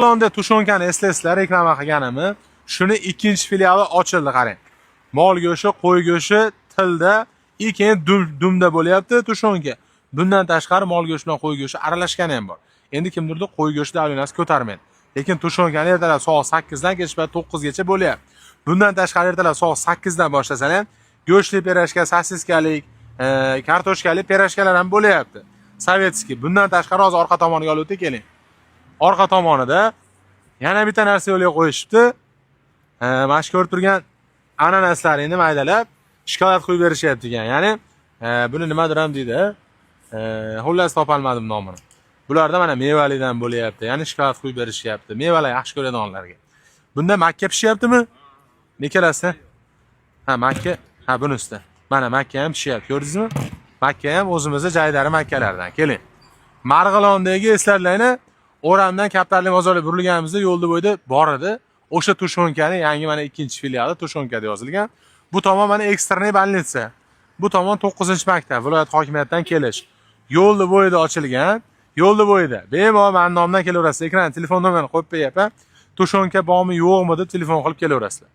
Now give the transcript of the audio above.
Marg'ilonda tushonkani eslaysizlar, reklama qilganimni. Shuni ikkinchi filiali ochildi, qarang. Mol go'shti, qo'y go'shti tilda, keyin dumda bo'lyapti tushonka. Bundan tashqari mol go'shti bilan qo'y go'shti aralashgani ham bor. Endi kimdirdi qo'y go'shti davrinasi ko'tarmaydi. Lekin tushonkani ertalab soat 8 dan kechga 9 gacha bo'lyapti. Bundan tashqari ertalab soat 8 dan boshlasan ham go'shtli pirojka, sosiskalik, kartoshkali pirojkalar ham bo'lyapti. Sovetskiy. Bundan tashqari hozir orqa tomoniga olib o'tib keling. Orqa tomonida yana bitta narsa yo'lga qo'yishibdi. Mana shu ko'rib turgan ananaslarini maydalab shokolad quyib berishyapti ekan. Ya'ni buni nimadir ham deydi? Xullas topolmadim nomini. Bularda mana mevalidan bo'lyapti. Ya'ni shokolad quyib berishyapti. Mevalar yaxshi ko'radiganlarga. Bunda makka pishyaptimi? Nekalasi? Ha, makka. Ha, bunisida. Mana makka ham pishyapti. Ko'rdingizmi? Makka ham o'zimizning joydagi makkalardan. Keling. Marg'ilondagi eslarlarni O'ramdan Kaptarlik bozoriga burilganimizda yo'lda bo'yda bor edi. O'sha tushonkani yangi mana ikkinchi filiali tushonkada yozilgan. Bu tomon mana ekstreniy больница. Bu tomon 9-maktab, viloyat hokimiyatidan kelish. Yo'lda bo'yida ochilgan. Yo'lda bo'yida. Bemalol men nomdan kelaverasiz. Ekran telefon nomerini qo'yib qo'yapman. Tushonka bormi, yo'qmi deb telefon qilib kelaverasizlar.